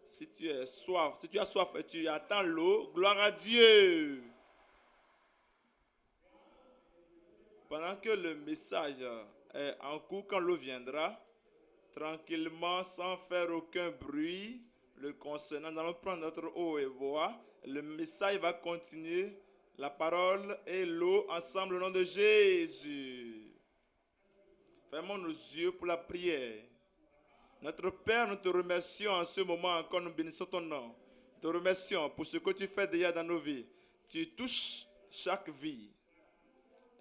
Si tu as soif et tu attends l'eau, gloire à Dieu. Pendant que le message est en cours, quand l'eau viendra, tranquillement, sans faire aucun bruit, le concernant, nous allons prendre notre eau et boire. Le message va continuer, la parole et l'eau ensemble au nom de Jésus. Fermons nos yeux pour la prière. Notre Père, nous te remercions en ce moment encore, nous bénissons ton nom. Nous te remercions pour ce que tu fais déjà dans nos vies. Tu touches chaque vie.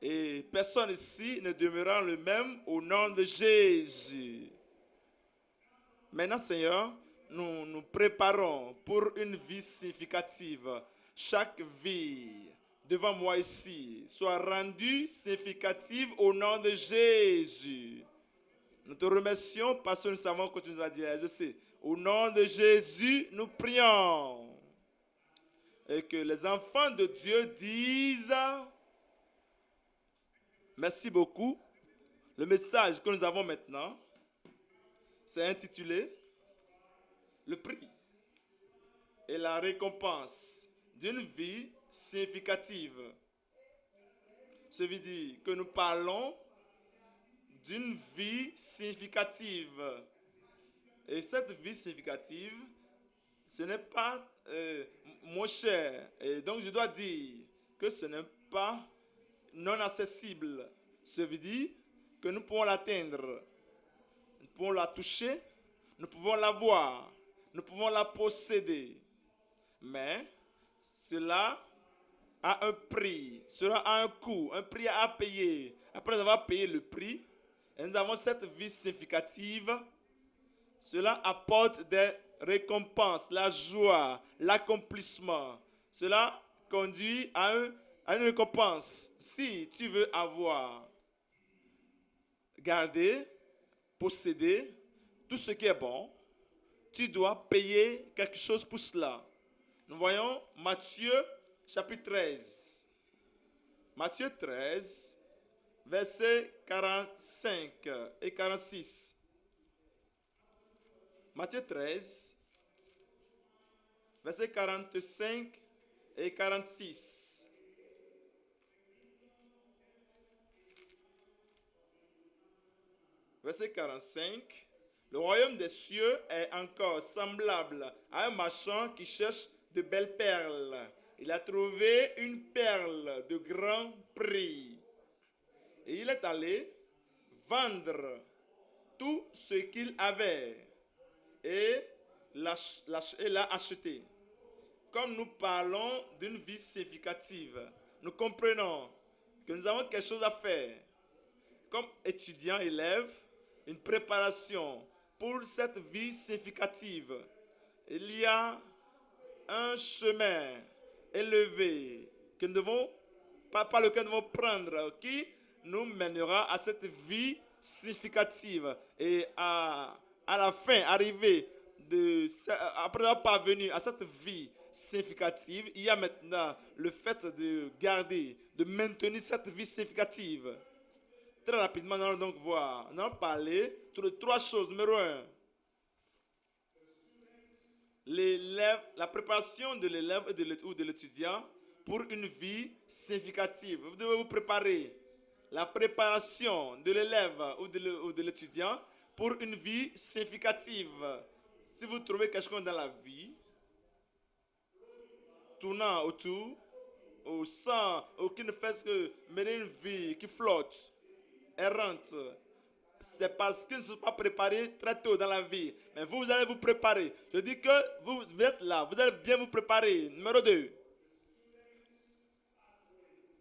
Et personne ici ne demeurera le même au nom de Jésus. Maintenant, Seigneur, nous nous préparons pour une vie significative. Chaque vie devant moi ici soit rendue significative au nom de Jésus. Nous te remercions parce que nous savons que tu nous as dit. Je sais. Au nom de Jésus, nous prions. Et que les enfants de Dieu disent merci beaucoup. Le message que nous avons maintenant, c'est intitulé le prix et la récompense d'une vie significative. Ça veut dire que nous parlons d'une vie significative. Et cette vie significative, ce n'est pas moins cher. Et donc je dois dire que ce n'est pas non accessible. Ça veut dire que nous pouvons l'atteindre. Nous pouvons la toucher, nous pouvons la voir, nous pouvons la posséder. Mais cela a un prix, cela a un coût, un prix à payer. Après avoir payé le prix, et nous avons cette vie significative. Cela apporte des récompenses, la joie, l'accomplissement. Cela conduit à une récompense. Si tu veux avoir, garder, posséder tout ce qui est bon, tu dois payer quelque chose pour cela. Nous voyons Matthieu chapitre 13. Matthieu 13, versets 45 et 46. Matthieu 13, versets 45 et 46. Verset 45. Le royaume des cieux est encore semblable à un marchand qui cherche de belles perles. Il a trouvé une perle de grand prix. Et il est allé vendre tout ce qu'il avait et l'a acheté. Comme nous parlons d'une vie significative, nous comprenons que nous avons quelque chose à faire. Comme étudiants, élèves, une préparation pour cette vie significative. Il y a un chemin élevé que nous devons, par lequel nous devons prendre, qui nous mènera à cette vie significative. Et à la fin, arriver après avoir parvenu à cette vie significative, il y a maintenant le fait de garder, de maintenir cette vie significative. Très rapidement, nous allons donc voir, nous allons parler de trois choses. Numéro 1, la préparation de l'élève ou de l'étudiant pour une vie significative. Vous devez vous préparer. La préparation de l'élève ou de l'étudiant pour une vie significative. Si vous trouvez quelque chose dans la vie, tournant autour, ou sans, ou qui ne fait que mener une vie qui flotte, errante, c'est parce qu'ils ne sont pas préparés très tôt dans la vie. Mais vous allez vous préparer. Je dis que vous êtes là, vous allez bien vous préparer. Numéro 2.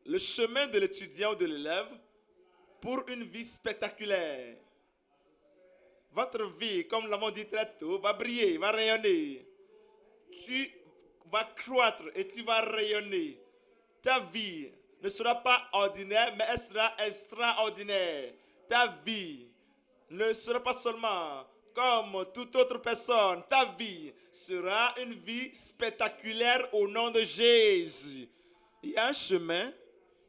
Le chemin de l'étudiant ou de l'élève pour une vie spectaculaire. Votre vie, comme nous l'avons dit très tôt, va briller, va rayonner. Tu vas croître et tu vas rayonner. Ta vie ne sera pas ordinaire, mais elle sera extraordinaire. Ta vie ne sera pas seulement comme toute autre personne. Ta vie sera une vie spectaculaire au nom de Jésus. Il y a un chemin,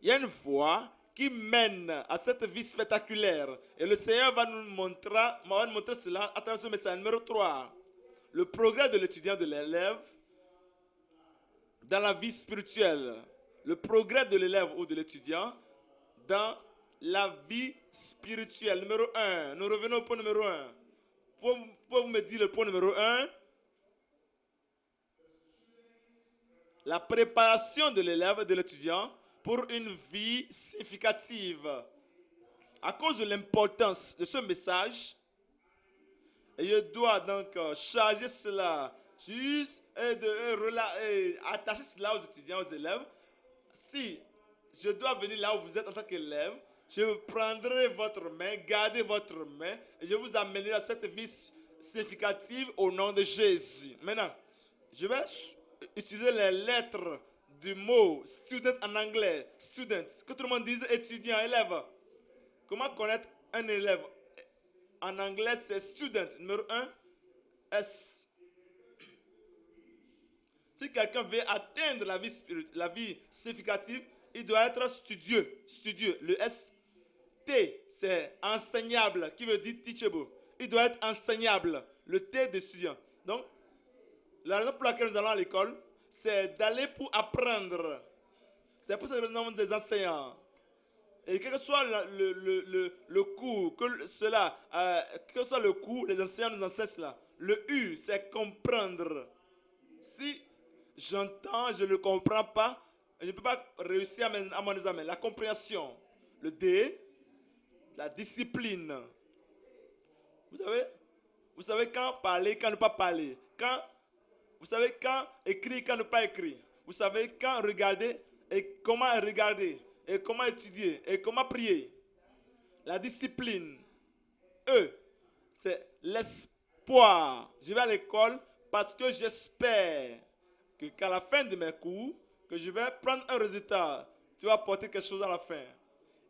il y a une voie qui mène à cette vie spectaculaire. Et le Seigneur va nous montrer cela à travers ce message. Numéro 3. le progrès de l'étudiant, de l'élève, dans la vie spirituelle. Le progrès de l'élève ou de l'étudiant dans la vie spirituelle. Numéro 1. Nous revenons au point numéro 1. Pouvez-vous me dire le point numéro 1? La préparation de l'élève et de l'étudiant pour une vie significative. À cause de l'importance de ce message, je dois donc charger cela juste et attacher cela aux étudiants, aux élèves. Si je dois venir là où vous êtes en tant qu'élève, je prendrai votre main, gardez votre main et je vous amènerai à cette vie significative au nom de Jésus. Maintenant, je vais utiliser les lettres du mot student en anglais. Student, que tout le monde dise étudiant, élève. Comment connaître un élève? En anglais, c'est student. Numéro 1, S. Si quelqu'un veut atteindre la vie significative, il doit être studieux. Studieux. Le S. T, c'est enseignable, qui veut dire teachable. Il doit être enseignable. Le T d'étudiant. Donc, la raison pour laquelle nous allons à l'école, c'est d'aller pour apprendre. C'est pour ça que nous avons des enseignants. Et quel que soit le cours, quel que soit le cours, les enseignants nous enseignent cela. Le U, c'est comprendre. Si j'entends, je ne comprends pas, je ne peux pas réussir à mon examen. La compréhension. Le D, la discipline. Vous savez quand parler, quand ne pas parler. Vous savez quand écrire, quand ne pas écrire. Vous savez quand regarder et comment regarder. Et comment étudier. Et comment prier. La discipline. E, c'est l'espoir. Je vais à l'école parce que j'espère qu'à la fin de mes cours, que je vais prendre un résultat. Tu vas porter quelque chose à la fin.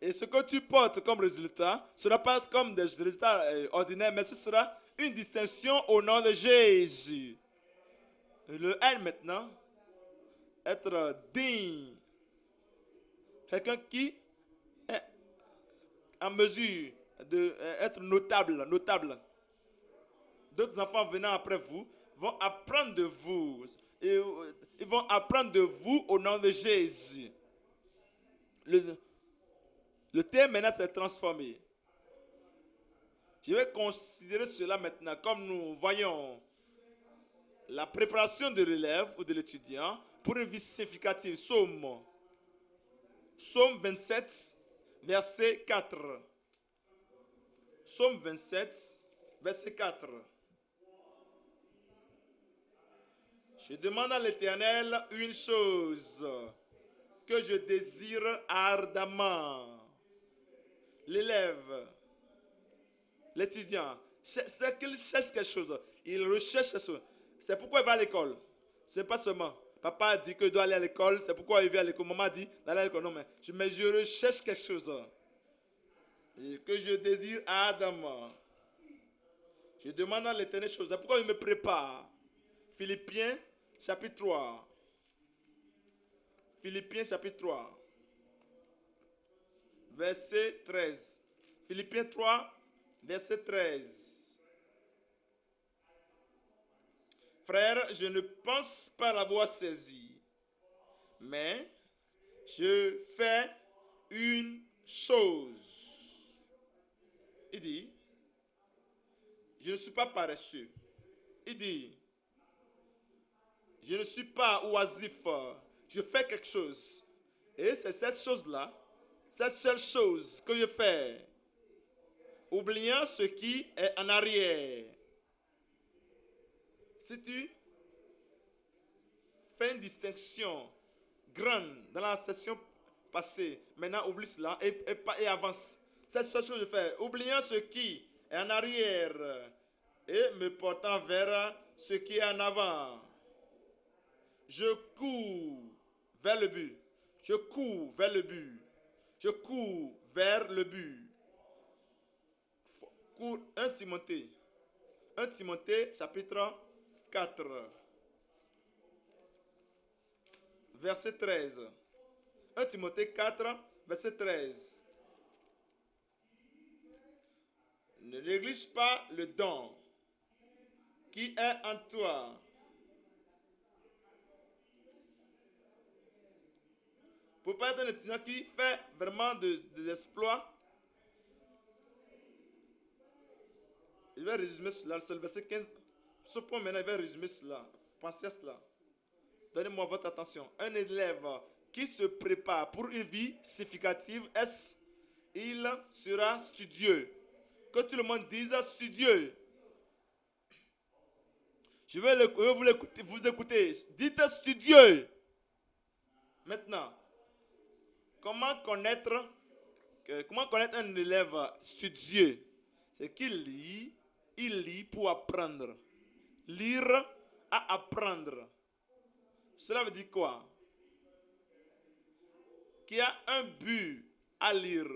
Et ce que tu portes comme résultat, ce ne sera pas comme des résultats ordinaires, mais ce sera une distinction au nom de Jésus. Le N maintenant, être digne. Quelqu'un qui est en mesure d'être notable. D'autres enfants venant après vous vont apprendre de vous. Et ils vont apprendre de vous au nom de Jésus. Le thème maintenant s'est transformé. Je vais considérer cela maintenant comme nous voyons la préparation de l'élève ou de l'étudiant pour une vie significative. Psaume 27, verset 4. Psaume 27, verset 4. Je demande à l'Éternel une chose que je désire ardemment. L'élève, l'étudiant, c'est qu'il cherche quelque chose. Il recherche quelque chose. C'est pourquoi il va à l'école. Ce n'est pas seulement. Papa a dit qu'il doit aller à l'école. C'est pourquoi il vient à l'école. Maman a dit d'aller à l'école. Non, mais je recherche quelque chose. Et que je désire ardemment. Je demande à l'Éternel chose. C'est pourquoi il me prépare. Philippiens, chapitre 3. Philippiens, chapitre 3. Verset 13. Philippiens 3, verset 13. Frère, je ne pense pas l'avoir saisi, mais je fais une chose. Il dit, je ne suis pas paresseux. Il dit, je ne suis pas oisif. Je fais quelque chose. Et c'est cette chose-là, cette seule chose que je fais, oubliant ce qui est en arrière. Si tu fais une distinction grande dans la session passée, maintenant oublie cela et avance. Cette seule chose que je fais, oubliant ce qui est en arrière et me portant vers ce qui est en avant. Je cours vers le but. Je cours vers le but. Je cours vers le but. Cours 1 Timothée. 1 Timothée chapitre 4. Verset 13. 1 Timothée 4, verset 13. Ne néglige pas le don qui est en toi. Pour pas être un étudiant qui fait vraiment des exploits, je vais résumer cela, c'est le verset 15. Ce point maintenant, je vais résumer cela. Pensez à cela. Donnez-moi votre attention. Un élève qui se prépare pour une vie significative, il sera studieux. Que tout le monde dise studieux. Je vais vous écouter. Dites studieux. Maintenant, comment connaître un élève studieux? C'est qu'il lit, il lit pour apprendre. Lire à apprendre. Cela veut dire quoi? Qu'il y a un but à lire.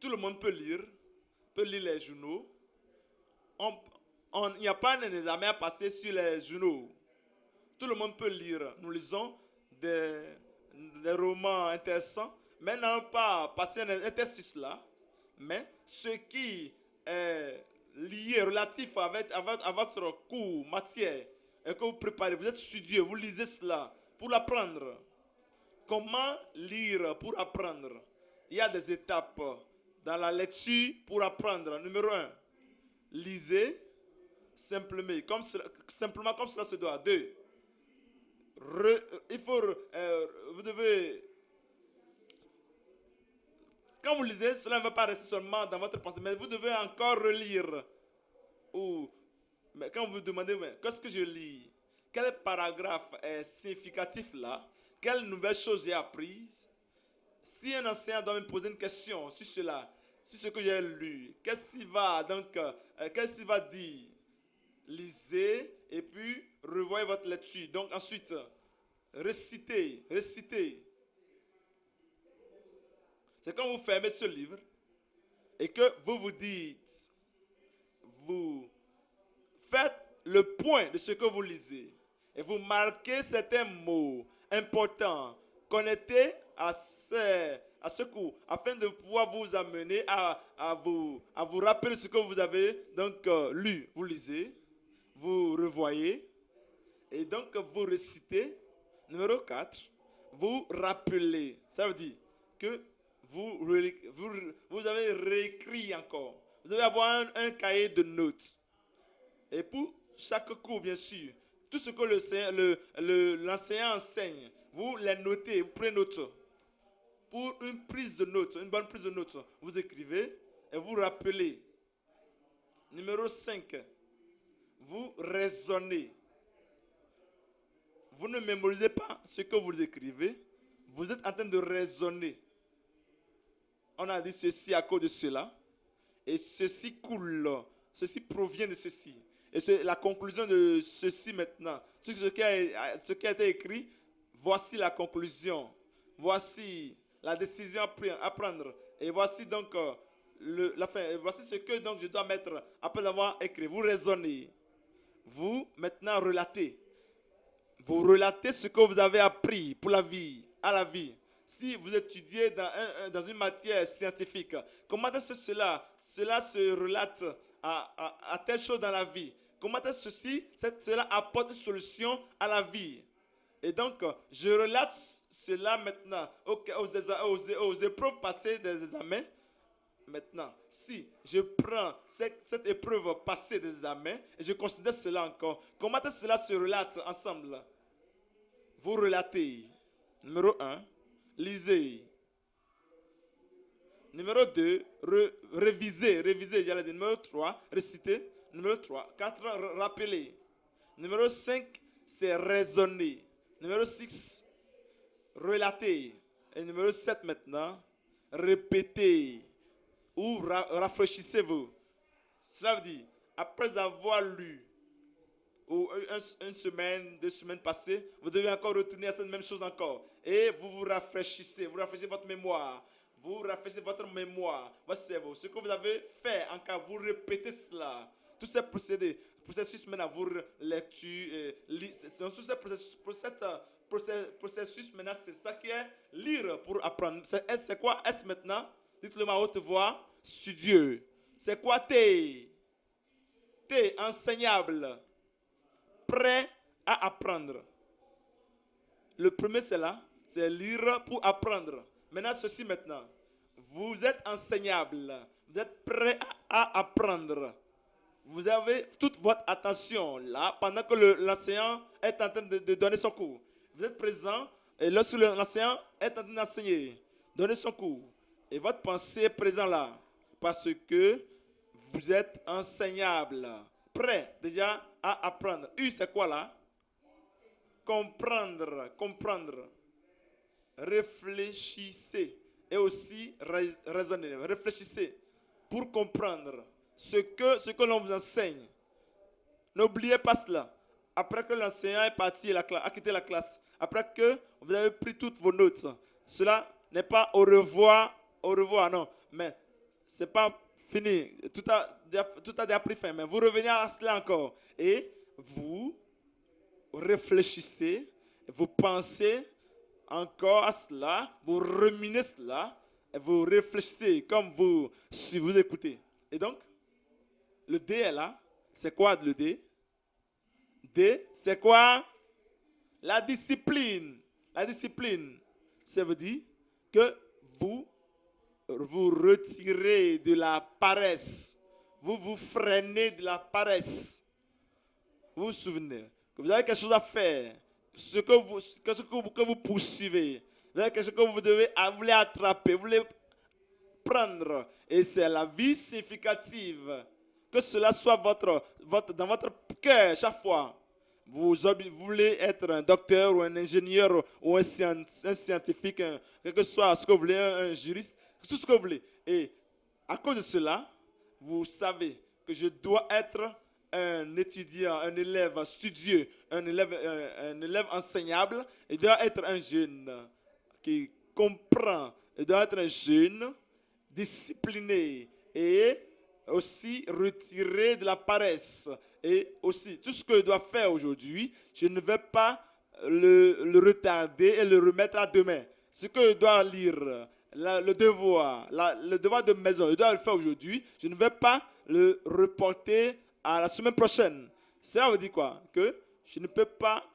Tout le monde peut lire les journaux. Il n'y a pas un examen à passer sur les journaux. Tout le monde peut lire. Nous lisons des romans intéressants, mais n'allons pas passer un test sur cela. Mais ce qui est lié, relatif à votre cours, matière, et que vous préparez, vous êtes studieux, vous lisez cela pour l'apprendre. Comment lire pour apprendre? Il y a des étapes dans la lecture pour apprendre. Numéro 1, lisez simplement comme cela se doit. 2, vous devez, quand vous lisez, cela ne va pas rester seulement dans votre pensée, mais vous devez encore relire. Mais quand vous vous demandez, qu'est-ce que je lis? Quel paragraphe est significatif là? Quelle nouvelle chose j'ai apprise? Si un enseignant doit me poser une question sur cela, sur ce que j'ai lu, qu'est-ce qu'il va dire? Lisez et puis revoyez votre lecture. Donc ensuite, récitez. C'est quand vous fermez ce livre et que vous vous dites, vous faites le point de ce que vous lisez et vous marquez certains mots importants, connectés à ce cours, afin de pouvoir vous amener à vous rappeler ce que vous avez donc lu. Vous lisez, vous revoyez, et donc vous récitez. Numéro 4, vous rappelez. Ça veut dire que vous avez réécrit encore. Vous devez avoir un cahier de notes. Et pour chaque cours, bien sûr, tout ce que l'enseignant enseigne, vous les notez, vous prenez note. Pour une prise de notes, une bonne prise de notes, vous écrivez et vous rappelez. Numéro 5, vous raisonnez. Vous ne mémorisez pas ce que vous écrivez, vous êtes en train de raisonner. On a dit ceci à cause de cela, et ceci coule, ceci provient de ceci. Et c'est la conclusion de ceci maintenant. Ce qui a été écrit, voici la conclusion. Voici la décision à prendre. Et voici donc la fin. Et voici ce que donc je dois mettre après avoir écrit. Vous raisonnez. Vous maintenant relatez. Vous relatez ce que vous avez appris pour la vie, à la vie. Si vous étudiez dans une matière scientifique, comment est-ce que cela se relate à telle chose dans la vie? Comment est-ce que cela apporte une solution à la vie? Et donc, je relate cela maintenant aux épreuves passées des examens. Maintenant, si je prends cette épreuve passée des examens et je considère cela encore, comment est-ce que cela se relate ensemble? Vous relatez. Numéro 1, lisez. Numéro 2, révisez, j'allais dire. Numéro 3, récitez. Numéro 3, 4, rappelez. Numéro 5, c'est raisonner. Numéro 6, relater. Et numéro 7 maintenant, répétez. Ou rafraîchissez-vous. Cela veut dire, après avoir lu, ou une semaine, 2 semaines passées, vous devez encore retourner à cette même chose encore. Et vous rafraîchissez votre mémoire. Vous rafraîchissez votre mémoire, votre cerveau. Ce que vous avez fait, encore, vous répétez cela. Tous ces processus maintenant, vous lecture, tous ces processus maintenant, c'est ça qui est lire pour apprendre. C'est quoi S maintenant? Dites-le à haute voix, studieux. C'est quoi T? T, enseignable, prêt à apprendre. Le premier, c'est là, c'est lire pour apprendre. Maintenant, ceci maintenant. Vous êtes enseignable, vous êtes prêt à apprendre. Vous avez toute votre attention là pendant que l'enseignant est en train de donner son cours. Vous êtes présent et lorsque l'enseignant est en train d'enseigner, donner son cours. Et votre pensée est présente là parce que vous êtes enseignable, prêt déjà à apprendre. U, c'est quoi là? Comprendre, comprendre. Réfléchissez et aussi raisonnez. Réfléchissez pour comprendre ce que l'on vous enseigne. N'oubliez pas cela. Après que l'enseignant est parti, a quitté la classe, après que vous avez pris toutes vos notes, cela n'est pas au revoir, non. Mais ce n'est pas fini. Tout a déjà pris fin. Mais vous revenez à cela encore. Et vous réfléchissez, vous pensez encore à cela, vous ruminez cela, et vous réfléchissez comme si vous écoutez. Et donc, le D est là. C'est quoi le D? D, c'est quoi? La discipline. La discipline, ça veut dire que vous retirez de la paresse. Vous vous freinez de la paresse. Vous vous souvenez que vous avez quelque chose à faire. Que vous poursuivez. Vous avez quelque chose que vous voulez attraper. Vous voulez prendre. Et c'est la vie significative. Que cela soit dans votre cœur chaque fois. Vous voulez être un docteur ou un ingénieur ou un scientifique, quel que soit ce que vous voulez, un juriste, tout ce que vous voulez. Et à cause de cela, vous savez que je dois être un étudiant, un élève studieux, un élève enseignable. Il doit être un jeune qui comprend. Il doit être un jeune discipliné et aussi retiré de la paresse. Et aussi, tout ce que je dois faire aujourd'hui, je ne vais pas le retarder et le remettre à demain. Ce que je dois lire, le devoir de maison, je dois le faire aujourd'hui. Je ne vais pas le reporter à la semaine prochaine. Cela veut dire quoi? Que je ne peux pas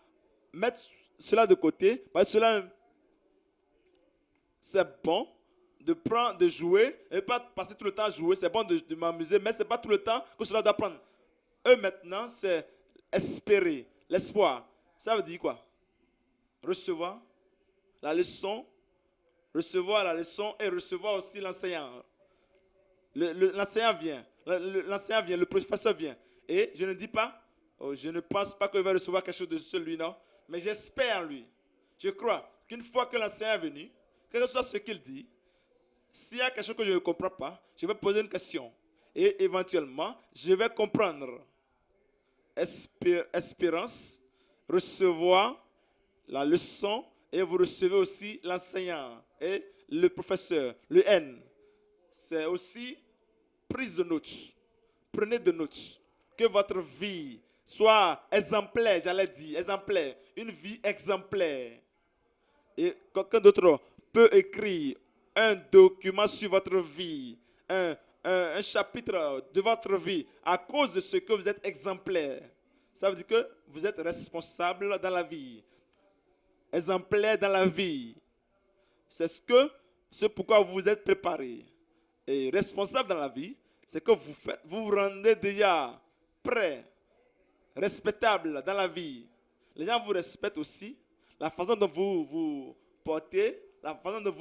mettre cela de côté, parce que cela, c'est bon de jouer, et pas passer tout le temps à jouer, c'est bon de m'amuser, mais ce n'est pas tout le temps que cela doit prendre. Eux maintenant, c'est espérer, l'espoir. Ça veut dire quoi? Recevoir la leçon et recevoir aussi l'enseignant. L'enseignant vient, le professeur vient. Et je ne dis pas, je ne pense pas qu'il va recevoir quelque chose de celui, non, mais j'espère en lui. Je crois qu'une fois que l'enseignant est venu, quel que soit ce qu'il dit, s'il y a quelque chose que je ne comprends pas, je vais poser une question. Et éventuellement, je vais comprendre. Espérance, recevoir la leçon et vous recevez aussi l'enseignant et le professeur. Le N, c'est aussi prise de notes. Prenez de notes. Que votre vie soit exemplaire, j'allais dire, exemplaire. Une vie exemplaire. Et quelqu'un d'autre peut écrire un document sur votre vie, un chapitre de votre vie à cause de ce que vous êtes exemplaire. Ça veut dire que vous êtes responsable dans la vie, exemplaire dans la vie. C'est pourquoi vous vous êtes préparé. Et responsable dans la vie, c'est que vous vous rendez déjà prêt, respectable dans la vie. Les gens vous respectent aussi. La façon dont vous vous portez, la façon dont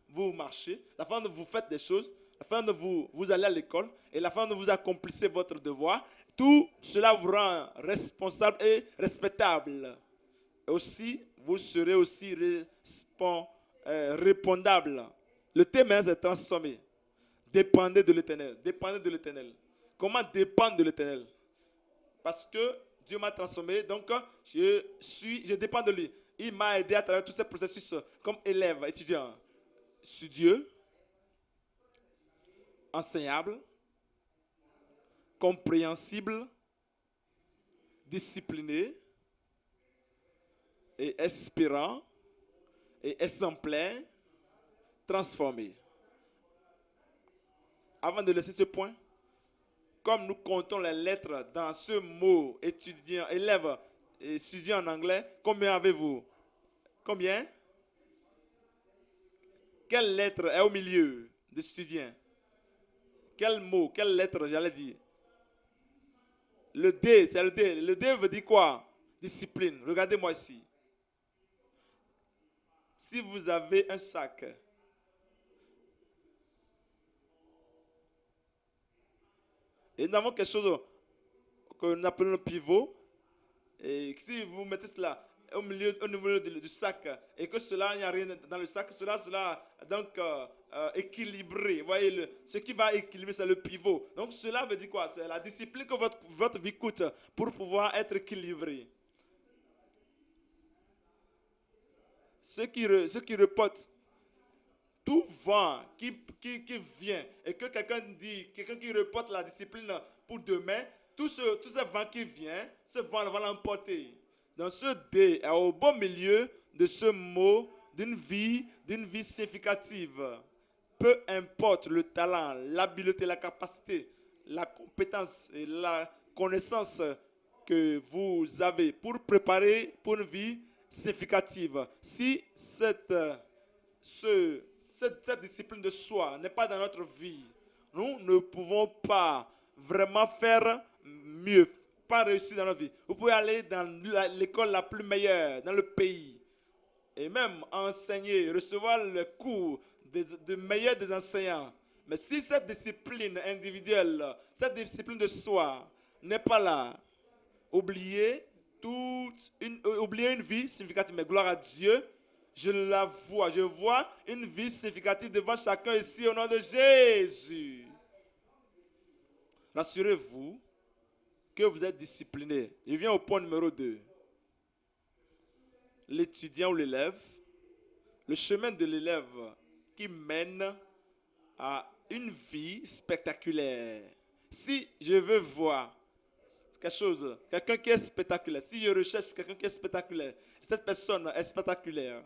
vous marchez, la façon dont vous faites des choses, la façon dont vous allez à l'école et la façon dont vous accomplissez votre devoir, tout cela vous rend responsable et respectable. Et aussi, vous serez aussi répondable. Le thème c'est transformer. Dépendez de l'Éternel. Dépendez de l'Éternel. Comment dépendre de l'Éternel? Parce que Dieu m'a transformé, donc je dépends de lui. Il m'a aidé à travers tous ces processus comme élève, étudiant. Studieux, enseignable, compréhensible, discipliné, et espérant, et exemplaire, transformé. Avant de laisser ce point, comme nous comptons les lettres dans ce mot étudiant, élève, étudiant en anglais, combien avez-vous? Combien? Quelle lettre est au milieu de étudiant? Quel mot, quelle lettre j'allais dire? Le D, c'est le D. Le D veut dire quoi? Discipline. Regardez-moi ici. Si vous avez un sac, et nous avons quelque chose que nous appelons le pivot, et si vous mettez cela au milieu, au niveau du sac, et que cela, il n'y a rien dans le sac, cela donc équilibré. Vous voyez, ce qui va équilibrer, c'est le pivot. Donc cela veut dire quoi? C'est la discipline que votre vie coûte pour pouvoir être équilibré. Ceux qui reportent tout vent qui vient et que quelqu'un qui reporte la discipline pour demain, tout ce vent qui vient, ce vent va l'emporter. Donc ce D est au bon milieu de ce mot d'une vie significative. Peu importe le talent, l'habileté, la capacité, la compétence et la connaissance que vous avez pour préparer pour une vie significative. Si cette discipline de soi n'est pas dans notre vie, nous ne pouvons pas vraiment faire mieux, pas réussir dans notre vie. Vous pouvez aller dans l'école la plus meilleure dans le pays et même enseigner, recevoir le cours de meilleurs des enseignants. Mais si cette discipline individuelle, cette discipline de soi n'est pas là, oubliez une vie significative. Mais gloire à Dieu, je vois une vie significative devant chacun ici au nom de Jésus. Rassurez-vous que vous êtes discipliné. Je viens au point numéro 2. L'étudiant ou l'élève, le chemin de l'élève qui mène à une vie spectaculaire. Si je veux voir quelque chose, quelqu'un qui est spectaculaire, si je recherche quelqu'un qui est spectaculaire, cette personne est spectaculaire,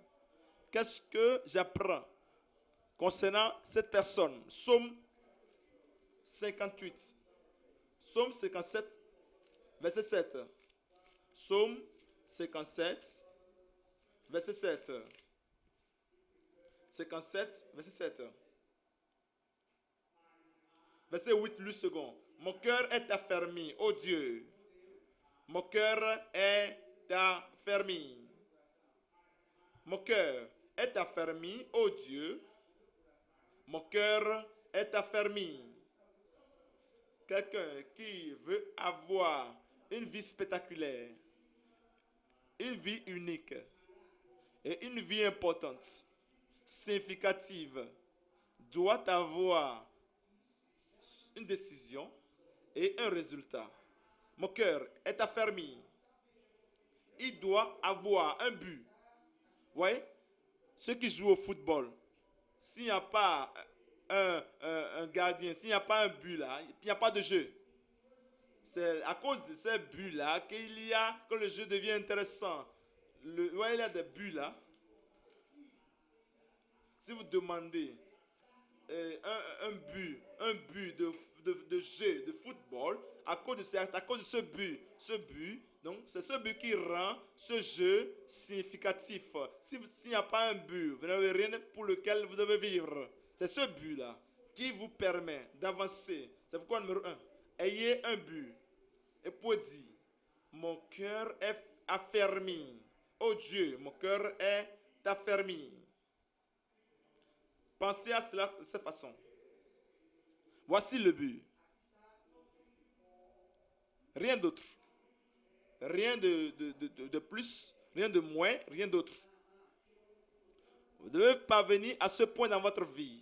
qu'est-ce que j'apprends concernant cette personne? Psaume 58. Psaume 57, verset 7. Psaume 57, verset 7. 57, verset 7. Verset 8, lu second. Mon cœur est affermi, ô Dieu. Mon cœur est affermi. Mon cœur est affermi, ô Dieu. Mon cœur est affermi. Quelqu'un qui veut avoir une vie spectaculaire, une vie unique et une vie importante, significative, doit avoir une décision et un résultat. Mon cœur est affermi. Il doit avoir un but. Vous voyez, ceux qui jouent au football, s'il n'y a pas un gardien, s'il n'y a pas un but là, il n'y a pas de jeu. C'est à cause de ces buts là que le jeu devient intéressant. Vous voyez, il y a des buts là. Si vous demandez un but de jeu de football, à cause de ce but, donc c'est ce but qui rend ce jeu significatif. S'il n'y a pas un but, vous n'avez rien pour lequel vous devez vivre. C'est ce but-là qui vous permet d'avancer. C'est pourquoi numéro 1, ayez un but. Et pour dire, mon cœur est affermi. Oh Dieu, mon cœur est affermi. Pensez à cela de cette façon. Voici le but. Rien d'autre. Rien de plus, rien de moins, rien d'autre. Vous devez parvenir à ce point dans votre vie.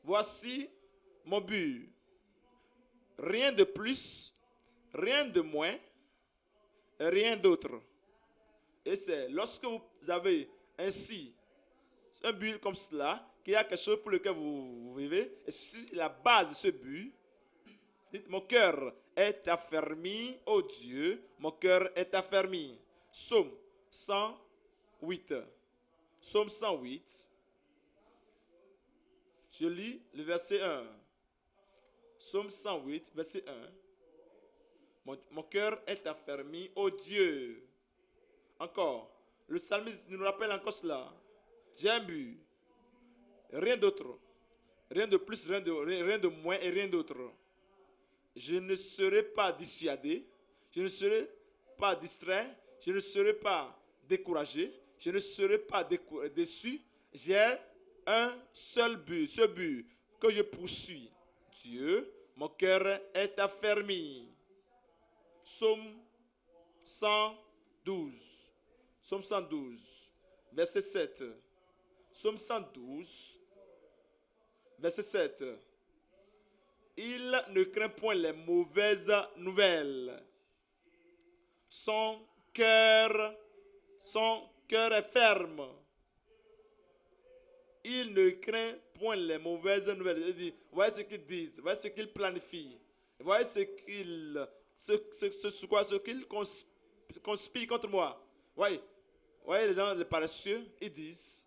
Voici mon but. Rien de plus, rien de moins, rien d'autre. Et c'est lorsque vous avez ainsi un but comme cela, qu'il y a quelque chose pour lequel vous vivez, et c'est la base de ce but. Dites, mon cœur est affermi, ô Dieu, mon cœur est affermi. Psaume 108. Psaume 108. Je lis le verset 1. Psaume 108, verset 1. Mon cœur est affermi, ô Dieu. Encore, le psalmiste nous rappelle encore cela. J'ai un but, rien d'autre. Rien de plus, rien de moins et rien d'autre. Je ne serai pas dissuadé, je ne serai pas distrait, je ne serai pas découragé, je ne serai pas déçu. J'ai un seul but, ce but que je poursuis. Dieu, mon cœur est affermi. Psaume 112. Psaume 112, verset 7. Psaume 112, verset 7. Il ne craint point les mauvaises nouvelles. Son cœur est ferme. Il ne craint point les mauvaises nouvelles. Il dit, voyez ce qu'ils disent, voyez ce qu'ils planifient, voyez ce qu'ils conspirent contre moi. Voyez les gens, les paresseux, ils disent,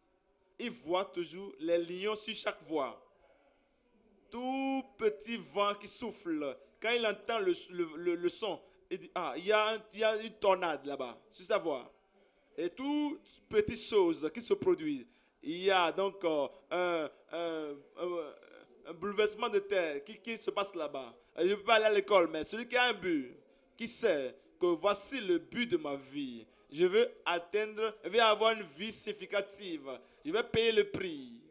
ils voient toujours les lions sur chaque voie. Tout petit vent qui souffle, quand il entend le son, il dit, il y a une tornade là-bas, sur sa voie. Et toutes petites choses qui se produisent. Il y a donc un bouleversement de terre qui se passe là-bas. Je ne peux pas aller à l'école, mais celui qui a un but, qui sait que voici le but de ma vie, je veux avoir une vie significative, je vais payer le prix.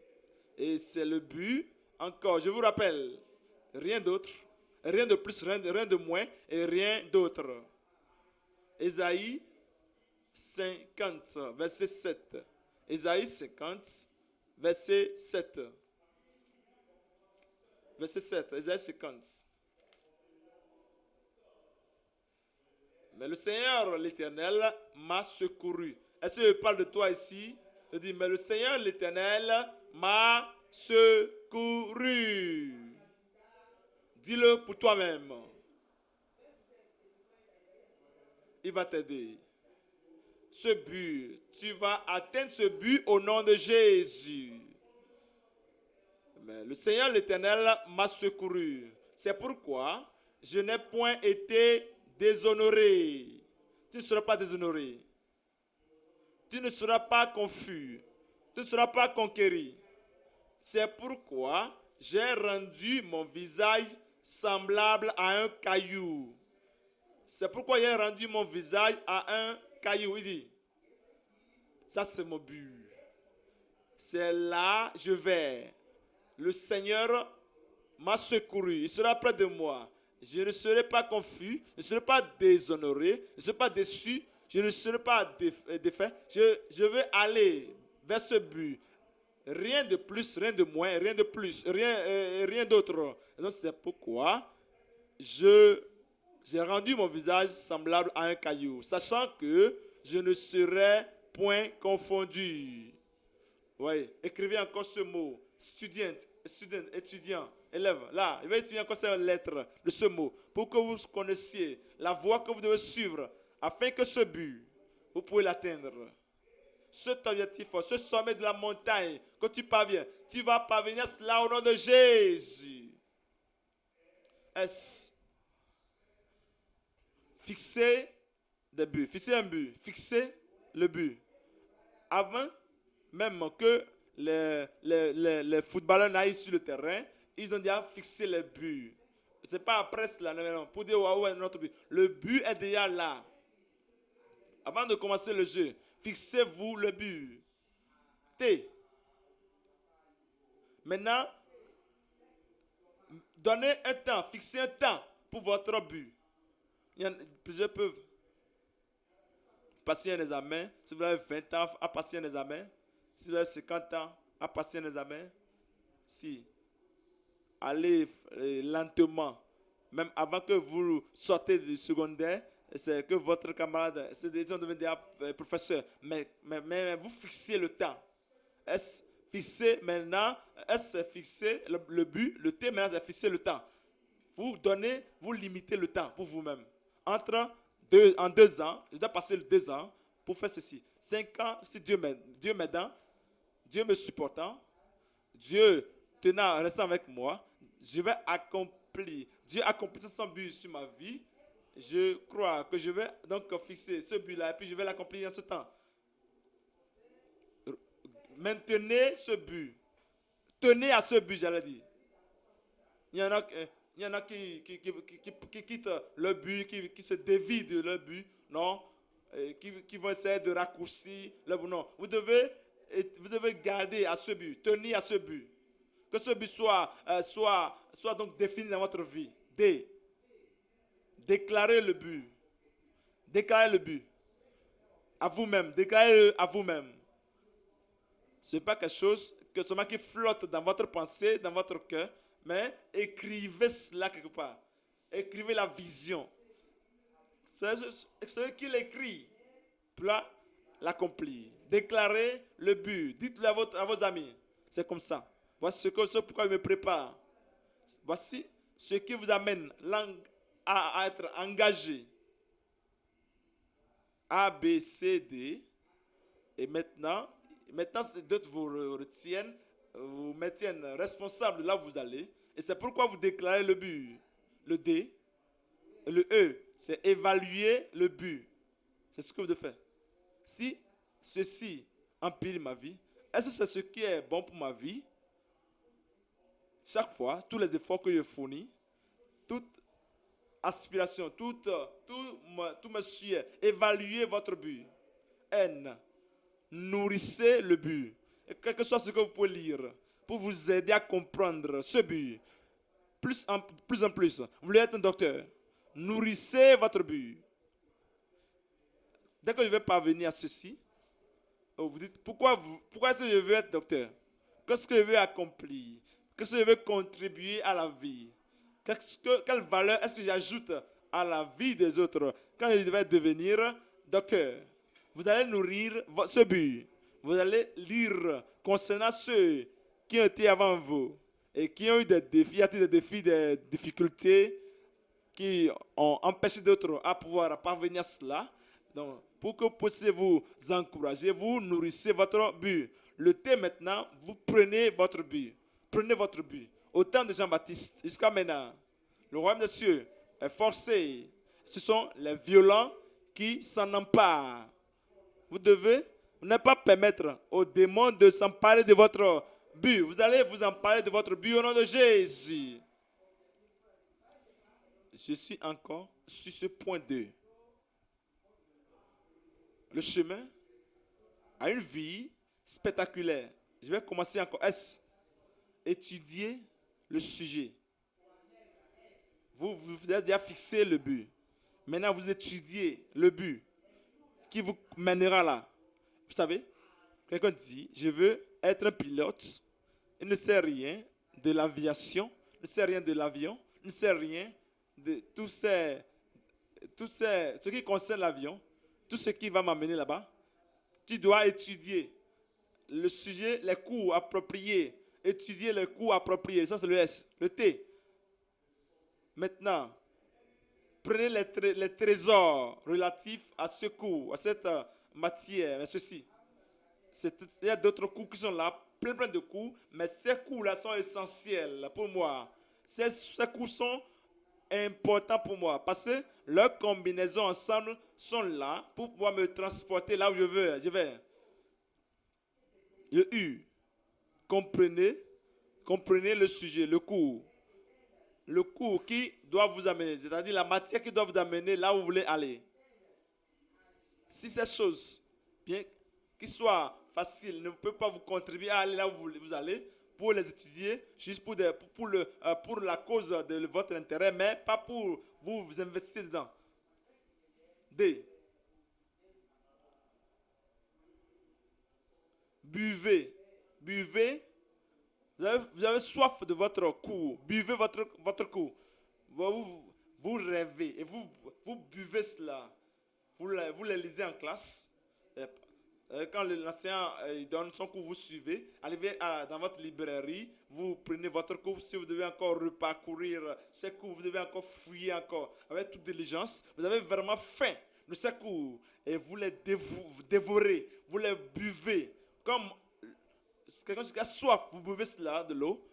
Et c'est le but, encore, je vous rappelle, rien d'autre, rien de plus, rien de moins et rien d'autre. Ésaïe 50, verset 7. Ésaïe 50, verset 7. Verset 7, Ésaïe 50. Mais le Seigneur l'Éternel m'a secouru. Est-ce que je parle de toi ici? Je dis, mais le Seigneur l'Éternel m'a secouru. Dis-le pour toi-même. Il va t'aider. Ce but, tu vas atteindre ce but au nom de Jésus. Mais le Seigneur l'Éternel m'a secouru. C'est pourquoi je n'ai point été déshonoré. Tu ne seras pas déshonoré. Tu ne seras pas confus. Tu ne seras pas conquéri. C'est pourquoi j'ai rendu mon visage semblable à un caillou. C'est pourquoi j'ai rendu mon visage à un caillou. Il dit, ça c'est mon but. C'est là je vais. Le Seigneur m'a secouru. Il sera près de moi. Je ne serai pas confus. Je ne serai pas déshonoré. Je ne serai pas déçu. Je ne serai pas défait. Je vais aller vers ce but. Rien de plus, rien de moins, rien de plus, rien d'autre. Donc c'est pourquoi j'ai rendu mon visage semblable à un caillou, sachant que je ne serai point confondu. Oui, écrivez encore ce mot. Étudiant, élève. Là, il va étudier encore cette lettre de ce mot pour que vous connaissiez la voie que vous devez suivre afin que ce but, vous pouvez l'atteindre. Cet objectif, ce sommet de la montagne que tu parviens, tu vas parvenir là au nom de Jésus. Fixer des buts, fixer un but, fixer le but. Avant même que les footballeurs n'aillent sur le terrain, ils ont déjà fixé les buts. Ce n'est pas après cela, non, pour dire ouais, notre but. Le but est déjà là. Avant de commencer le jeu, fixez-vous le but. Maintenant, donnez un temps, fixez un temps pour votre but. Plusieurs peuvent passer un examen. Si vous avez 20 ans, à passer un examen. Si vous avez 50 ans, à passer un examen. Si. Allez lentement. Même avant que vous sortez du secondaire, c'est que votre camarade, c'est des gens deviennent des professeurs. Mais vous fixez le temps. Est-ce fixé maintenant? Est-ce fixé le but? Le thème maintenant, c'est fixer le temps. Vous limitez le temps pour vous-même. En 2 ans, je dois passer 2 ans pour faire ceci. 5 ans, si Dieu m'aidant, Dieu me supportant, Dieu restant avec moi, je vais accomplir accompli. Dieu a accompli son but sur ma vie. Je crois que je vais donc fixer ce but-là et puis je vais l'accomplir en ce temps. Maintenez ce but. Tenez à ce but, j'allais dire. Il y en a qui quittent le but, qui se dévient de leur but, non? Qui vont essayer de raccourcir le but. Non, vous devez garder à ce but, tenir à ce but. Que ce but soit donc défini dans votre vie. Déclarez le but. Déclarez le but. À vous-même. Déclarez-le à vous-même. Ce n'est pas quelque chose que seulement qui flotte dans votre pensée, dans votre cœur, mais écrivez cela quelque part. Écrivez la vision. Celui qui l'écrit peut l'accomplir. Déclarez le but. Dites-le à vos amis. C'est comme ça. Voici ce pourquoi il me prépare. Voici ce qui vous amène à être engagé. A, B, C, D. Et maintenant d'autres vous retiennent, vous maintiennent responsable là où vous allez. Et c'est pourquoi vous déclarez le but. Le D, le E, c'est évaluer le but. C'est ce que vous devez faire. Si ceci empile ma vie, est-ce que c'est ce qui est bon pour ma vie? Chaque fois, tous les efforts que je fournis, toute aspiration, tout me suit, évaluez votre but. N, nourrissez le but. Et quel que soit ce que vous pouvez lire, pour vous aider à comprendre ce but. Plus en plus. Vous voulez être un docteur. Nourrissez votre but. Dès que je vais parvenir à ceci, vous dites, pourquoi est-ce que je veux être docteur? Qu'est-ce que je veux accomplir? Qu'est-ce que je veux contribuer à la vie? Quelle valeur est-ce que j'ajoute à la vie des autres quand je vais devenir docteur? Vous allez nourrir ce but. Vous allez lire concernant ceux qui ont été avant vous et qui ont eu des défis, des difficultés qui ont empêché d'autres à pouvoir parvenir à cela. Donc, pour que vous puissiez vous encourager, vous nourrissez votre but. Le T maintenant, vous prenez votre but. Prenez votre but. Au temps de Jean-Baptiste, jusqu'à maintenant, le royaume des cieux est forcé. Ce sont les violents qui s'en emparent. Vous n'allez pas permettre aux démons de s'emparer de votre but. Vous allez vous emparer de votre but au nom de Jésus. Je suis encore sur ce point 2. Le chemin a une vie spectaculaire. Je vais commencer encore. S. Étudier le sujet. Vous avez déjà fixé le but. Maintenant, vous étudiez le but qui vous mènera là. Vous savez, quelqu'un dit, je veux être un pilote. Il ne sait rien de l'aviation, il ne sait rien de l'avion, il ne sait rien de ce qui concerne l'avion, tout ce qui va m'amener là-bas. Tu dois étudier le sujet, les cours appropriés. Étudier les cours appropriés. Ça, c'est le S. Le T. Maintenant, prenez les trésors relatifs à ce cours, à cette matière, à ceci. Il y a d'autres cours qui sont là, plein de cours, mais ces cours-là sont essentiels pour moi. Ces cours sont importants pour moi parce que leurs combinaisons ensemble sont là pour pouvoir me transporter là où je vais. Le U. Comprenez le sujet, le cours. Le cours qui doit vous amener, c'est-à-dire la matière qui doit vous amener là où vous voulez aller. Si ces choses, bien qu'ils soient faciles, ne peuvent pas vous contribuer à aller là où vous allez, pour les étudier, juste pour la cause de votre intérêt, mais pas pour vous investir dedans. D. Buvez. Vous avez soif de votre cours. Buvez votre cours. Vous rêvez et vous buvez cela. Vous les lisez en classe. Quand l'enseignant donne son cours, vous suivez. Arrivez dans votre librairie, vous prenez votre cours. Si vous devez encore reparcourir ces cours, vous devez encore fouiller encore avec toute diligence. Vous avez vraiment faim de ces cours et vous les dévorez, vous les buvez. Comme quelqu'un qui a soif, vous buvez cela, de l'eau.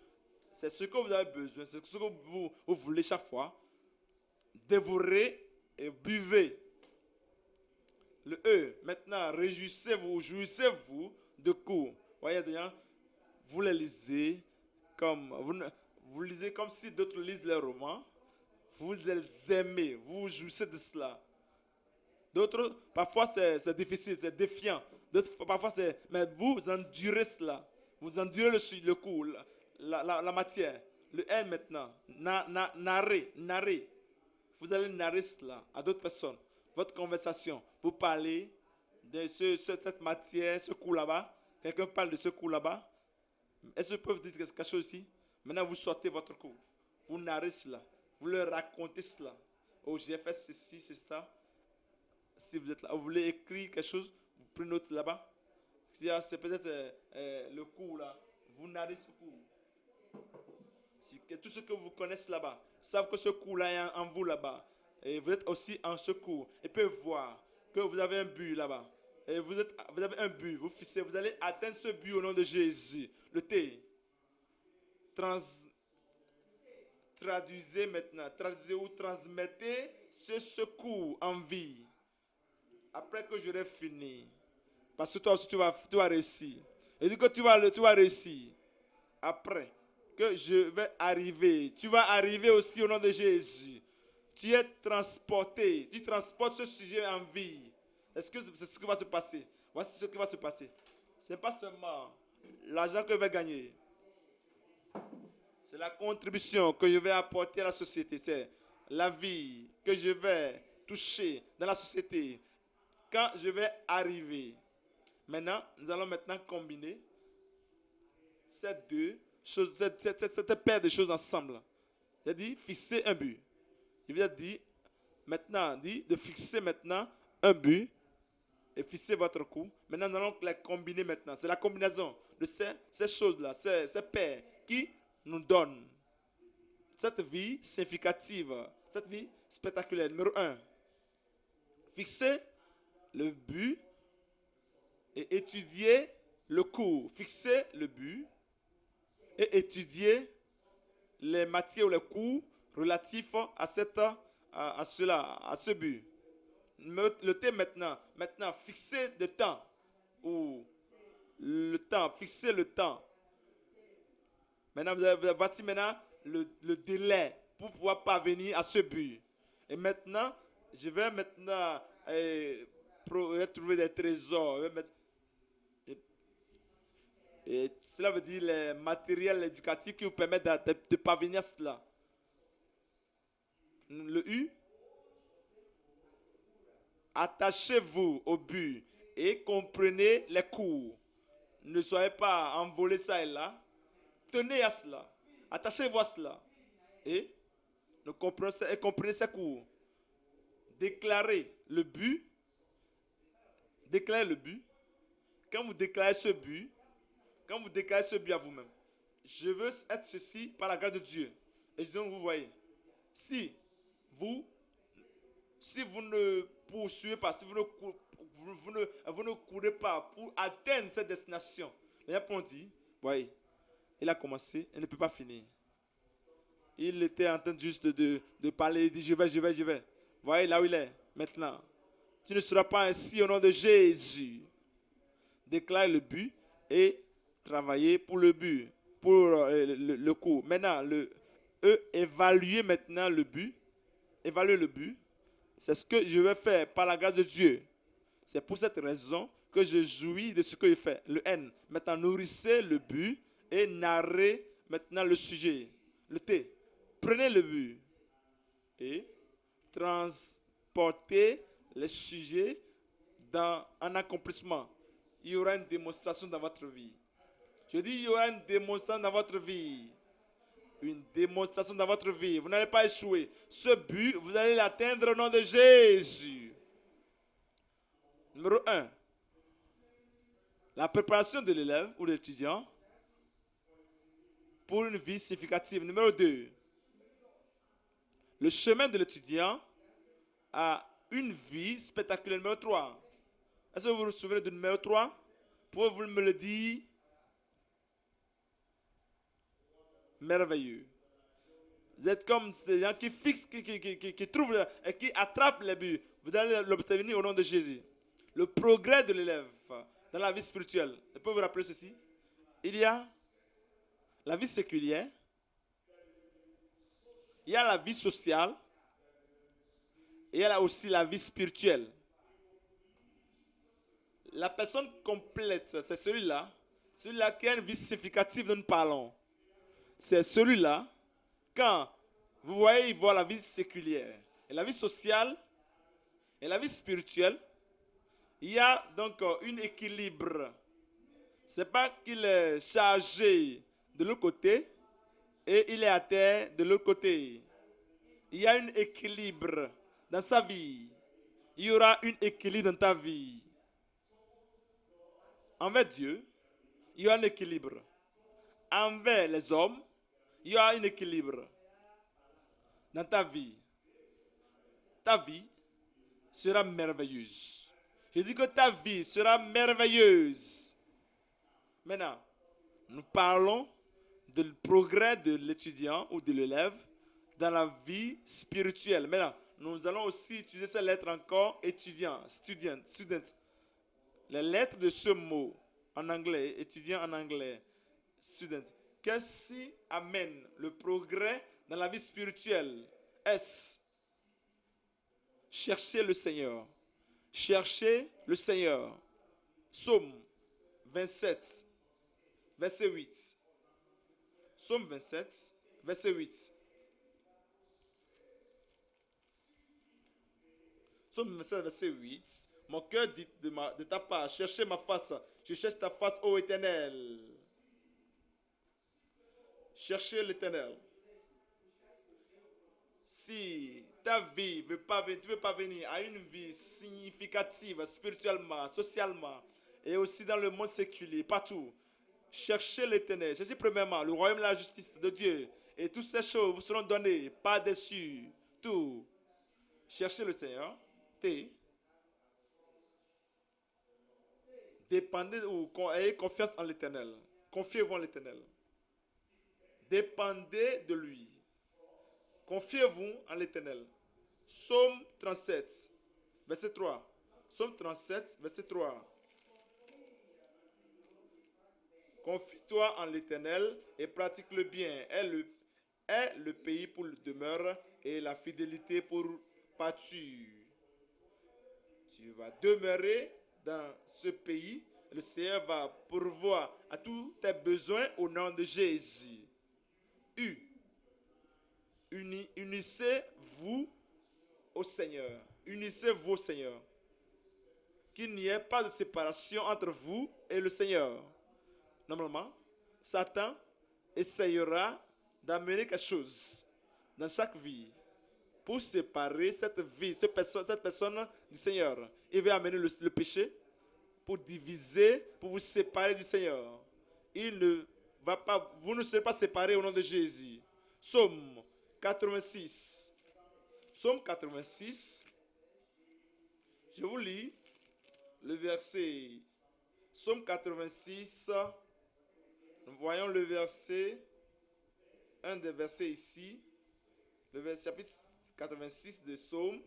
c'est ce que vous avez besoin, c'est ce que vous voulez chaque fois. Dévorez et buvez. Le E, maintenant, réjouissez-vous, jouissez-vous de coups. Voyez, vous les lisez comme, vous lisez comme si d'autres lisent les romans. Vous les aimez, vous jouissez de cela. D'autres, parfois c'est difficile, c'est défiant. D'autres, parfois mais vous endurez cela. Vous endurez le coup, la matière. Le N maintenant, narrer. Vous allez narrer cela à d'autres personnes. Votre conversation, vous parlez de cette matière, ce coup là-bas. Quelqu'un parle de ce coup là-bas. Est-ce que vous pouvez dire quelque chose ici? Maintenant, vous sortez votre coup. Vous narrez cela. Vous leur racontez cela. Oh, j'ai fait ceci, c'est ça. Si vous êtes là, vous voulez écrire quelque chose, vous prenez note là-bas. C'est peut-être le cours là. Vous narrez ce cours. Tout ce que vous connaissez là-bas, savent que ce cours-là est en vous là-bas. Et vous êtes aussi en ce cours. Et peuvent voir que vous avez un but là-bas. Et vous avez un but, vous fixez, vous allez atteindre ce but au nom de Jésus. Le T. Traduisez maintenant, ou transmettez ce secours en vie. Après que j'aurai fini. Parce que toi aussi tu vas réussir. Et du coup tu vas réussir. Après que je vais arriver, tu vas arriver aussi au nom de Jésus. Tu es transporté, tu transportes ce sujet en vie. Est-ce que c'est ce qui va se passer? Voici ce qui va se passer. Ce n'est pas seulement l'argent que je vais gagner. C'est la contribution que je vais apporter à la société. C'est la vie que je vais toucher dans la société quand je vais arriver. Maintenant, nous allons maintenant combiner ces deux choses, cette paire de choses ensemble. J'ai dit fixer un but. Je vous ai dit maintenant, de fixer maintenant un but et fixer votre coup. Maintenant, nous allons les combiner maintenant. C'est la combinaison de ces choses-là, ces paires qui nous donnent cette vie significative, cette vie spectaculaire. Numéro 1, fixer le but et étudier le cours. Fixer le but et étudier les matières ou les cours relatifs à ce but. Le thème maintenant, fixer le temps ou fixer le temps. Maintenant, voici maintenant le délai pour pouvoir parvenir à ce but. Et maintenant, je vais maintenant trouver des trésors. Et cela veut dire les matériels éducatifs qui vous permettent de parvenir à cela. Le U, attachez-vous au but et comprenez les cours. Ne soyez pas envolés ça et là. Tenez à cela. Attachez-vous à cela. Et comprenez ces cours. Déclarez le but. Déclarez le but. Quand vous déclarez ce but à vous-même, je veux être ceci par la grâce de Dieu. Et donc vous voyez, si vous ne poursuivez pas, si vous ne courez pas pour atteindre cette destination, les gens dit, voyez, il a commencé, il ne peut pas finir. Il était en train juste de parler, il dit je vais. Voyez là où il est maintenant. Tu ne seras pas ainsi au nom de Jésus. Déclare le but et travailler pour le but, pour le cours. Maintenant, le E, évaluer maintenant le but. Évaluer le but. C'est ce que je vais faire par la grâce de Dieu. C'est pour cette raison que je jouis de ce que je fais. Le N, maintenant, nourrissez le but et narrez maintenant le sujet. Le T, prenez le but et transportez le sujet dans un accomplissement. Il y aura une démonstration dans votre vie. Je dis, il y aura une démonstration dans votre vie. Une démonstration dans votre vie. Vous n'allez pas échouer. Ce but, vous allez l'atteindre au nom de Jésus. Numéro 1. La préparation de l'élève ou de l'étudiant pour une vie significative. Numéro 2. Le chemin de l'étudiant à une vie spectaculaire. Numéro 3. Est-ce que vous vous souvenez du numéro 3? Pouvez-vous me le dire? merveilleux. Vous êtes comme ces gens qui fixent, qui trouvent et qui attrapent les buts. Vous allez l'obtenir au nom de Jésus. Le progrès de l'élève dans la vie spirituelle. Je peux vous rappeler ceci. Il y a la vie séculière, il y a la vie sociale, et il y a aussi la vie spirituelle. La personne complète, c'est celui-là qui a une vie significative dont nous parlons. C'est celui-là, quand vous voyez, il voit la vie séculière, et la vie sociale, et la vie spirituelle, il y a donc un équilibre. Ce n'est pas qu'il est chargé de l'autre côté et il est à terre de l'autre côté. Il y a un équilibre dans sa vie. Il y aura un équilibre dans ta vie. Envers Dieu, il y aura un équilibre. Envers les hommes, il y aura un équilibre dans ta vie. Ta vie sera merveilleuse. Je dis que ta vie sera merveilleuse. Maintenant, nous parlons du progrès de l'étudiant ou de l'élève dans la vie spirituelle. Maintenant, nous allons aussi utiliser ces lettres encore, étudiant, student. Les lettres de ce mot en anglais, étudiant en anglais, student. Qu'est-ce qui amène le progrès dans la vie spirituelle? S. Chercher le Seigneur. Chercher le Seigneur. Psaume 27, verset 8. Psaume 27, verset 8. Psaume 27, verset 8. Mon cœur dit de ta part, cherchez ma face. Je cherche ta face, ô Éternel. Cherchez l'Éternel. Si ta vie tu ne veux pas venir à une vie significative spirituellement, socialement et aussi dans le monde séculier, partout, cherchez l'Éternel. Cherchez premièrement le royaume de la justice de Dieu et toutes ces choses vous seront données par-dessus tout. Cherchez le Seigneur. T. Dépendez ou ayez confiance en l'Éternel. Confiez-vous en l'Éternel. Dépendez de lui. Confiez-vous en l'Éternel. Psaume 37, verset 3. Psaume 37, verset 3. Confie-toi en l'Éternel et pratique le bien. Est le pays pour demeure et la fidélité pour pâture. Tu vas demeurer dans ce pays. Le Seigneur va pourvoir à tous tes besoins au nom de Jésus. Unissez-vous au Seigneur. Unissez-vous au Seigneur. Qu'il n'y ait pas de séparation entre vous et le Seigneur. Normalement, Satan essayera d'amener quelque chose dans chaque vie pour séparer cette vie, cette personne du Seigneur. Il va amener le péché pour diviser, pour vous séparer du Seigneur. Vous ne serez pas séparés au nom de Jésus. Psaume 86. Psaume 86. Je vous lis le verset. Psaume 86. Nous voyons le verset. Un des versets ici. Le verset chapitre 86 de Psaume.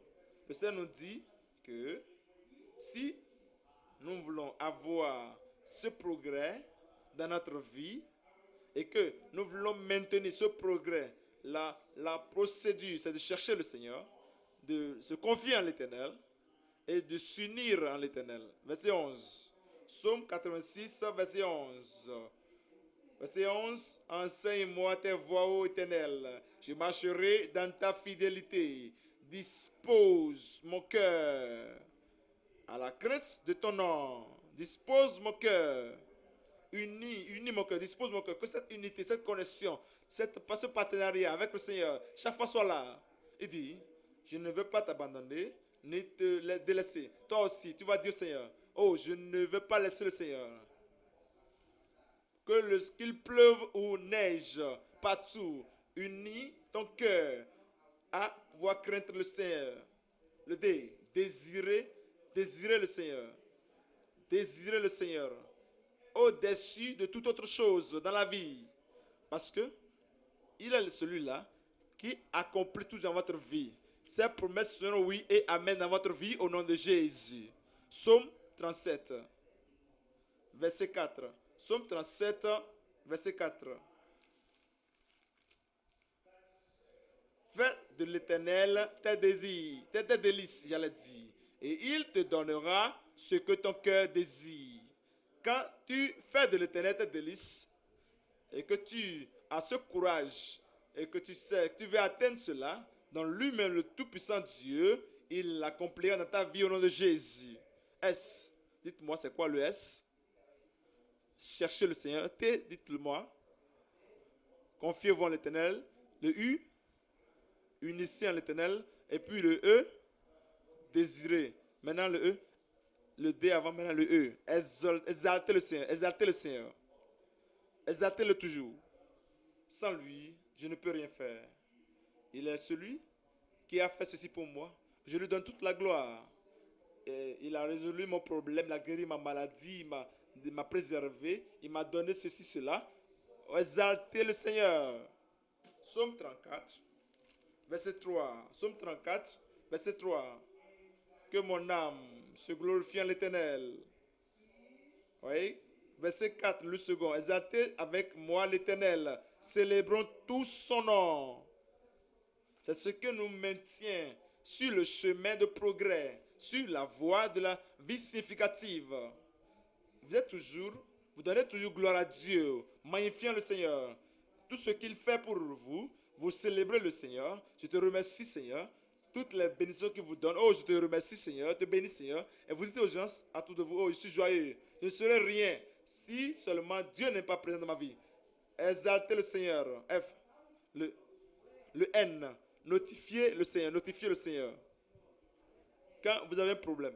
Le Seigneur nous dit que si nous voulons avoir ce progrès dans notre vie et que nous voulons maintenir ce progrès, la procédure, c'est de chercher le Seigneur, de se confier en l'Éternel et de s'unir en l'Éternel. Verset 11. Psaume 86, verset 11. Verset 11. Enseigne-moi tes voies, ô Éternel. Je marcherai dans ta fidélité. Dispose mon cœur à la crainte de ton nom. Dispose mon cœur. Unis mon cœur. Dispose mon cœur. Que cette unité, cette connexion, ce partenariat avec le Seigneur, chaque fois soit là. Il dit, je ne veux pas t'abandonner, ni te délaisser. Toi aussi, tu vas dire au Seigneur, oh, je ne veux pas laisser le Seigneur. Qu'il pleuve ou neige partout, unis ton cœur à pouvoir craindre le Seigneur. Le désirer le Seigneur. Désirer le Seigneur au-dessus de toute autre chose dans la vie. Parce que il est celui-là qui accomplit tout dans votre vie. Ces promesses seront oui et amen dans votre vie au nom de Jésus. Psaume 37, verset 4. Psaume 37, verset 4. Fais de l'Éternel tes désirs, tes délices, j'allais dire, et il te donnera ce que ton cœur désire. Quand tu fais de l'Éternel tes délices, et que tu as ce courage, et que tu sais que tu veux atteindre cela, dans lui-même le Tout-Puissant Dieu, il l'accomplira dans ta vie au nom de Jésus. S. Dites-moi, c'est quoi le S? Cherchez le Seigneur. T, dites-le-moi. Confiez-vous en l'Éternel. Le U, unissez en l'Éternel. Et puis le E, désirez. Maintenant le E, le D avant, maintenant le E. Exaltez le Seigneur. Exaltez le Seigneur. Exaltez-le toujours. Sans lui, je ne peux rien faire. Il est celui qui a fait ceci pour moi. Je lui donne toute la gloire. Et il a résolu mon problème, il a guéri ma maladie, il m'a préservé, il m'a donné ceci, cela. Exaltez le Seigneur. Psaume 34, verset 3. Psaume 34, verset 3. Que mon âme se glorifie en l'Éternel. Oui. Verset 4, le second. Exaltez avec moi l'Éternel. Célébrons tous son nom. C'est ce que nous maintient sur le chemin de progrès, sur la voie de la vie significative. Vous donnez toujours gloire à Dieu, magnifiant le Seigneur. Tout ce qu'il fait pour vous, vous célébrez le Seigneur. Je te remercie, Seigneur. Toutes les bénédictions qu'il vous donne, oh, je te remercie, Seigneur, je te bénis, Seigneur. Et vous dites aux gens, à tous de vous, oh, je suis joyeux. Je ne serai rien si seulement Dieu n'est pas présent dans ma vie. Exaltez le Seigneur. F. Le N. Notifiez le Seigneur. Notifiez le Seigneur. Quand vous avez un problème,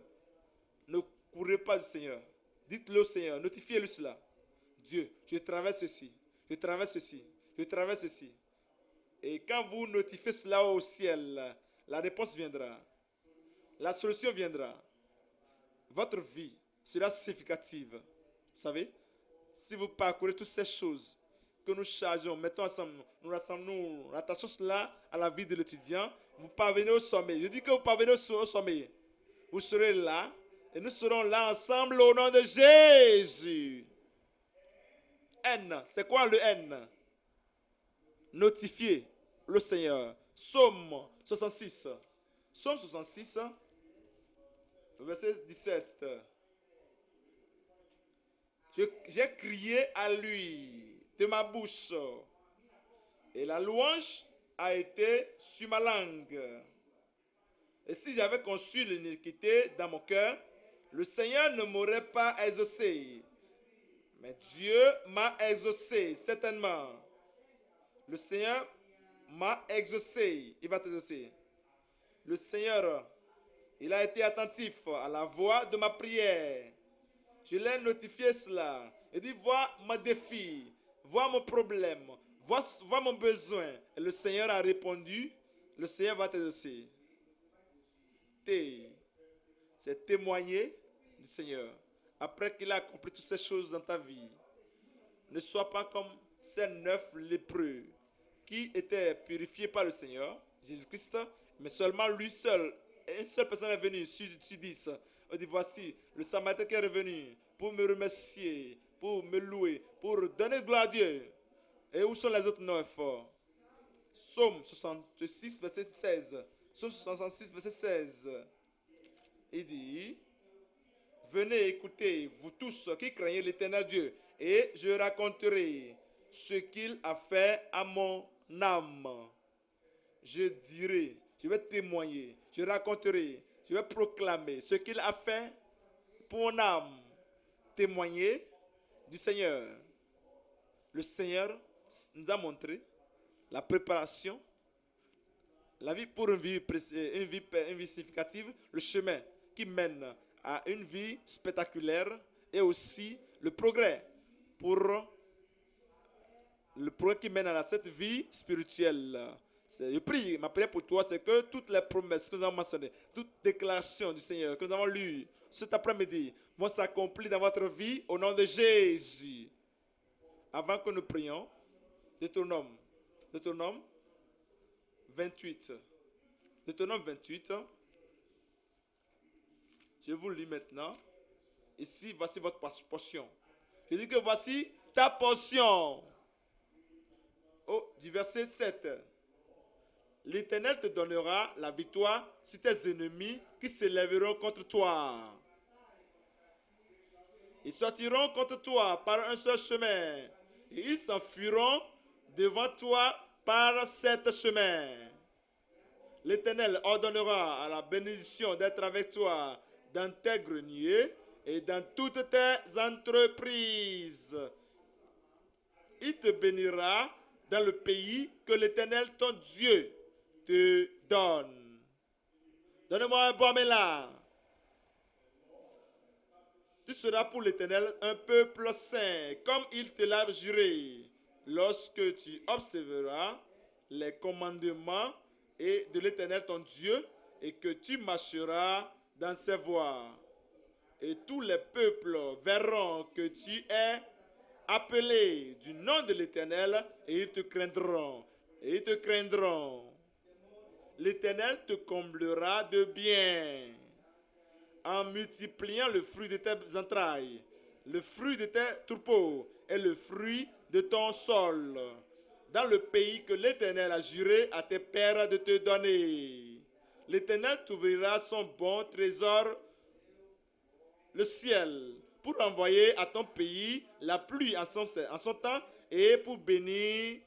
ne courez pas du Seigneur. Dites-le au Seigneur. Notifiez-lui cela. Dieu, je traverse ceci. Je traverse ceci. Je traverse ceci. Et quand vous notifiez cela au ciel, la réponse viendra. La solution viendra. Votre vie sera significative. Vous savez, si vous parcourez toutes ces choses que nous chargeons, mettons ensemble, nous rattachons cela à la vie de l'étudiant, vous parvenez au sommet. Je dis que vous parvenez au sommet. Vous serez là et nous serons là ensemble au nom de Jésus. N, c'est quoi le N? Notifier le Seigneur. Psaume 66. Psaume 66, verset 17. J'ai crié à lui de ma bouche, et la louange a été sur ma langue. Et si j'avais conçu l'iniquité dans mon cœur, le Seigneur ne m'aurait pas exaucé. Mais Dieu m'a exaucé, certainement. Le Seigneur m'a exaucé. Il va t'exaucer. Le Seigneur, il a été attentif à la voix de ma prière. Je l'ai notifié cela. Il dit, vois mon défi, vois mon problème, vois mon besoin. Et le Seigneur a répondu, le Seigneur va t'exaucer. T, c'est témoigner du Seigneur. Après qu'il a accompli toutes ces choses dans ta vie, ne sois pas comme ces 9 lépreux qui étaient purifiés par le Seigneur, Jésus-Christ, mais seulement lui seul. Une seule personne est venue sur 10. Il dit, voici le Samaritain qui est revenu pour me remercier, pour me louer, pour donner gloire à Dieu. Et où sont les autres 9? Psaume 66, verset 16. Psaume 66, verset 16. Il dit, venez écouter, vous tous qui craignez l'Éternel Dieu, et je raconterai ce qu'il a fait à mon âme. Je dirai, je vais témoigner, je raconterai, je vais proclamer ce qu'il a fait pour mon âme. Témoigner du Seigneur. Le Seigneur nous a montré la préparation, la vie pour une vie significative, le chemin qui mène à une vie spectaculaire et aussi le progrès qui mène à cette vie spirituelle. Je prie, ma prière pour toi, c'est que toutes les promesses que nous avons mentionnées, toutes les déclarations du Seigneur que nous avons lues cet après-midi vont s'accomplir dans votre vie au nom de Jésus. Avant que nous prions, Deutéronome Deutéronome 28. Deutéronome 28. Je vous lis maintenant. Ici, voici votre portion. Je dis que voici ta portion. Du verset 7. L'Éternel te donnera la victoire sur tes ennemis qui s'élèveront contre toi. Ils sortiront contre toi par un seul chemin. Et ils s'enfuiront devant toi par 7 chemins. L'Éternel ordonnera à la bénédiction d'être avec toi dans tes greniers et dans toutes tes entreprises. Il te bénira dans le pays que l'Éternel, ton Dieu, te donne. Donne-moi un bon amen là. Tu seras pour l'Éternel un peuple saint, comme il te l'a juré, lorsque tu observeras les commandements de l'Éternel ton Dieu et que tu marcheras dans ses voies. Et tous les peuples verront que tu es appelé du nom de l'Éternel et ils te craindront. Et ils te craindront. L'Éternel te comblera de bien en multipliant le fruit de tes entrailles, le fruit de tes troupeaux et le fruit de ton sol, dans le pays que l'Éternel a juré à tes pères de te donner. L'Éternel t'ouvrira son bon trésor, le ciel, pour envoyer à ton pays la pluie en son temps, et pour bénir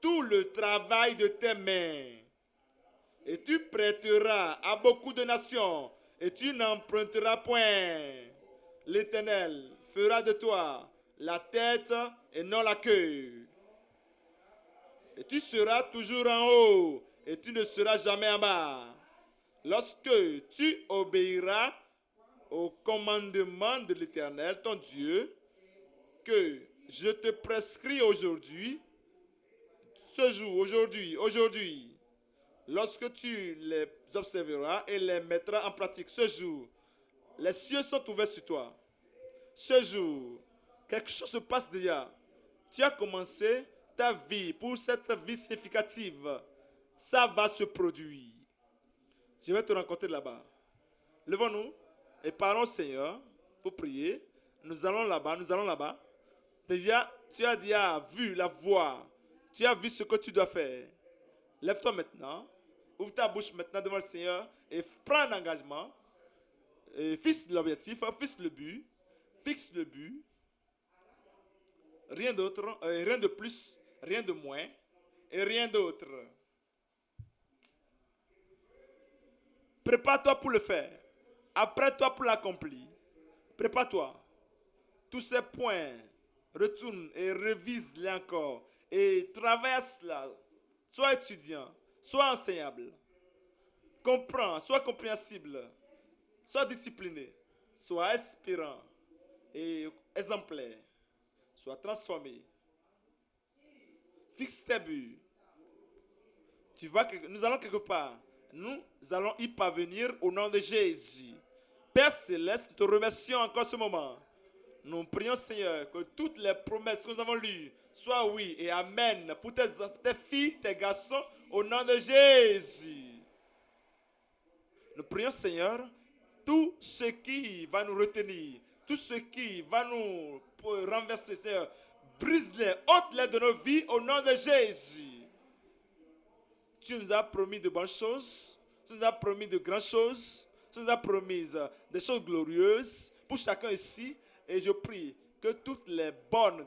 tout le travail de tes mains. Et tu prêteras à beaucoup de nations, et tu n'emprunteras point. L'Éternel fera de toi la tête et non la queue. Et tu seras toujours en haut, et tu ne seras jamais en bas. Lorsque tu obéiras au commandement de l'Éternel, ton Dieu, que je te prescris aujourd'hui, ce jour, aujourd'hui, lorsque tu les observeras et les mettras en pratique, ce jour, les cieux sont ouverts sur toi. Ce jour, quelque chose se passe déjà. Tu as commencé ta vie pour cette vie significative. Ça va se produire. Je vais te rencontrer là-bas. Levons-nous et parlons au Seigneur pour prier. Nous allons là-bas. Déjà, tu as déjà vu la voie. Tu as vu ce que tu dois faire. Lève-toi maintenant. Ouvre ta bouche maintenant devant le Seigneur et prends un engagement. Et fixe l'objectif, fixe le but. Rien d'autre, rien de plus, rien de moins et rien d'autre. Prépare-toi pour le faire. Apprête-toi pour l'accomplir. Prépare-toi. Tous ces points, retourne et révise-les encore. Et traverse là. Sois étudiant, sois enseignable. Comprends, sois compréhensible. Sois discipliné. Sois inspirant et exemplaire. Sois transformé. Fixe tes buts. Tu vois que nous allons quelque part. Nous allons y parvenir au nom de Jésus. Père Céleste, nous te remercions encore ce moment. Nous prions, Seigneur, que toutes les promesses que nous avons lues soient oui et amen pour tes filles, tes garçons, au nom de Jésus. Nous prions, Seigneur, tout ce qui va nous retenir, tout ce qui va nous renverser, Seigneur, brise-les, ôte-les de nos vies au nom de Jésus. Tu nous as promis de bonnes choses, tu nous as promis de grandes choses, tu nous as promis des choses glorieuses pour chacun ici. Et je prie que toutes les bonnes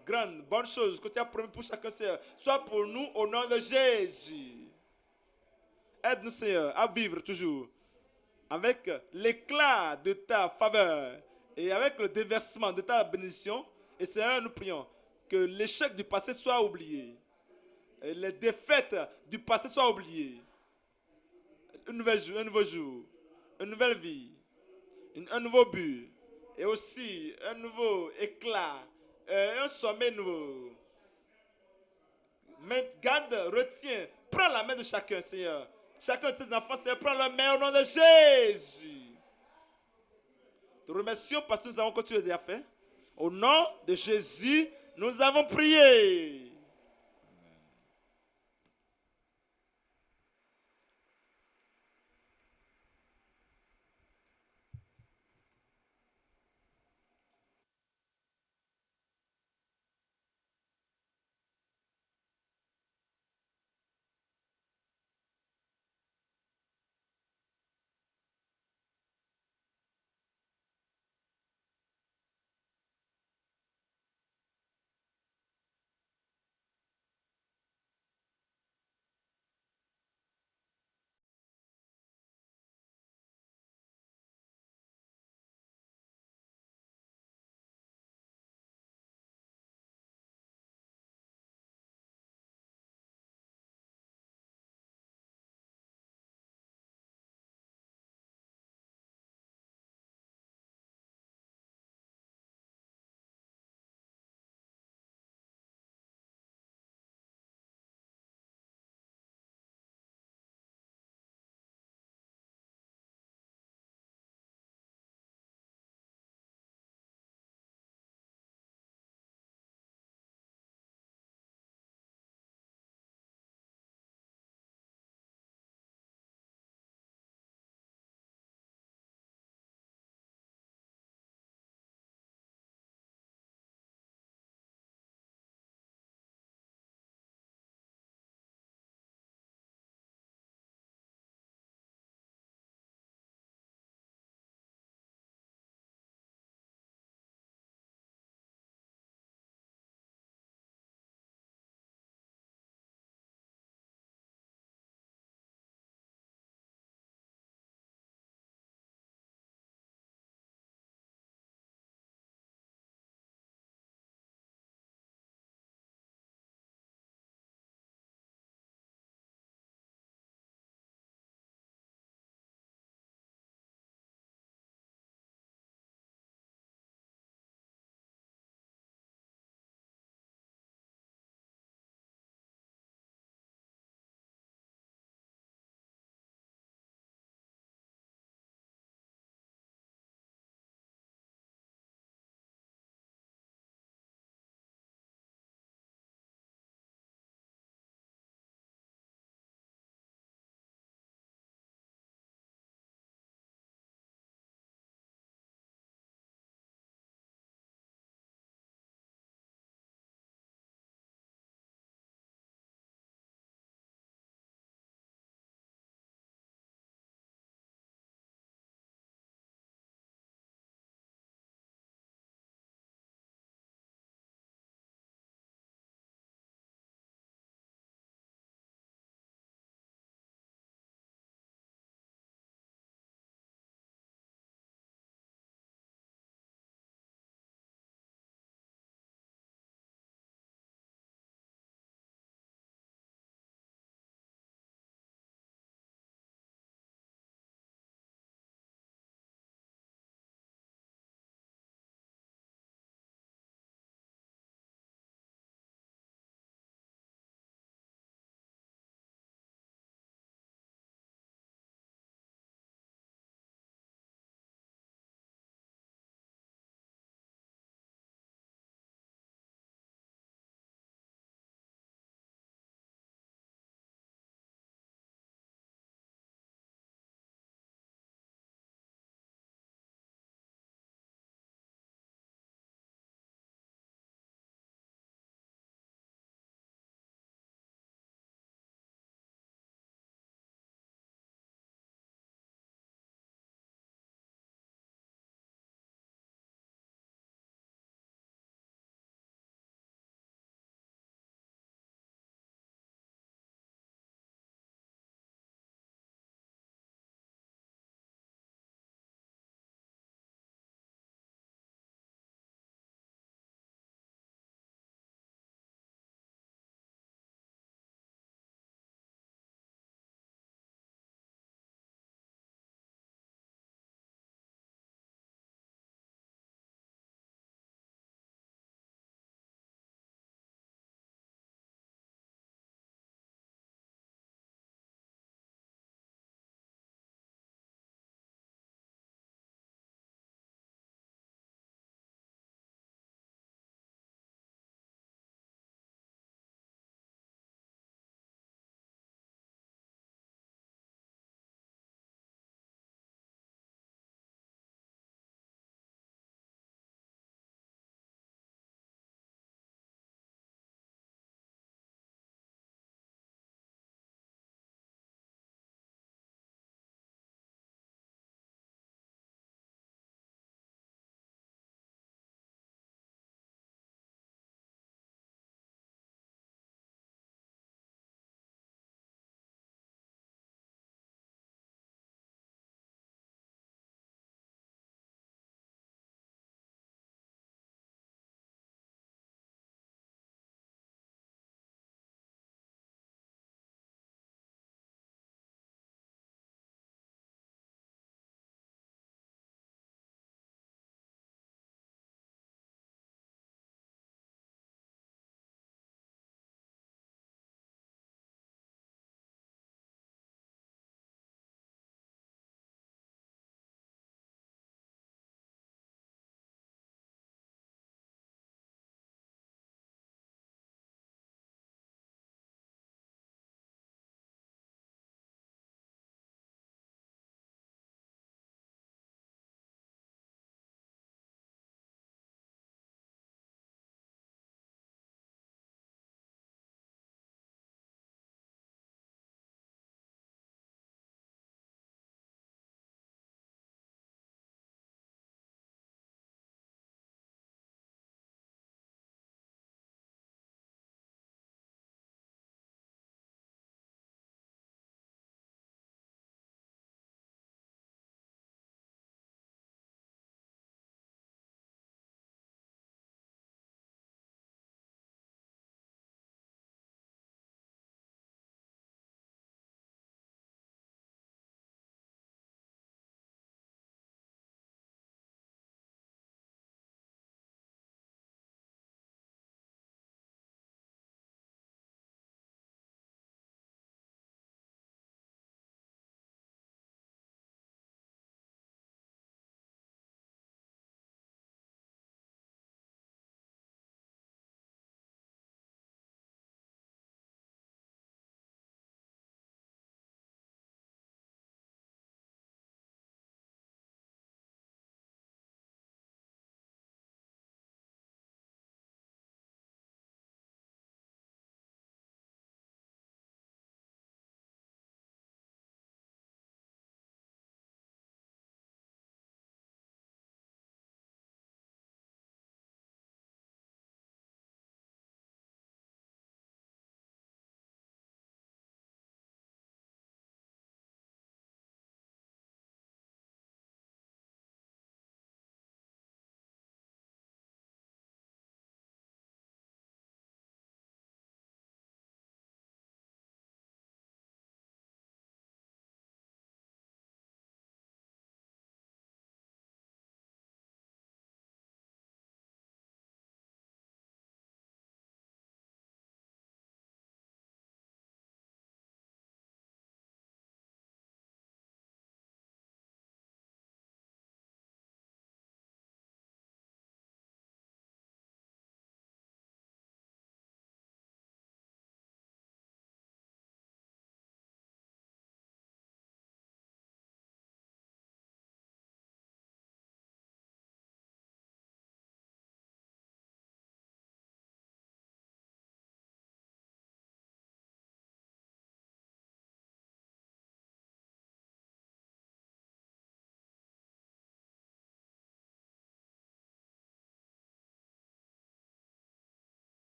choses que tu as promis pour chacun, Seigneur, soient pour nous au nom de Jésus. Aide-nous, Seigneur, à vivre toujours avec l'éclat de ta faveur et avec le déversement de ta bénédiction. Et Seigneur, nous prions que l'échec du passé soit oublié. Et les défaites du passé soient oubliées. Un nouveau jour, une nouvelle vie, un nouveau but. Et aussi un nouveau éclat, un sommet nouveau. Mais garde, retiens, prends la main de chacun, Seigneur. Chacun de tes enfants, Seigneur, prends la main au nom de Jésus. Te remercions parce que nous avons continué déjà fait. Au nom de Jésus, nous avons prié.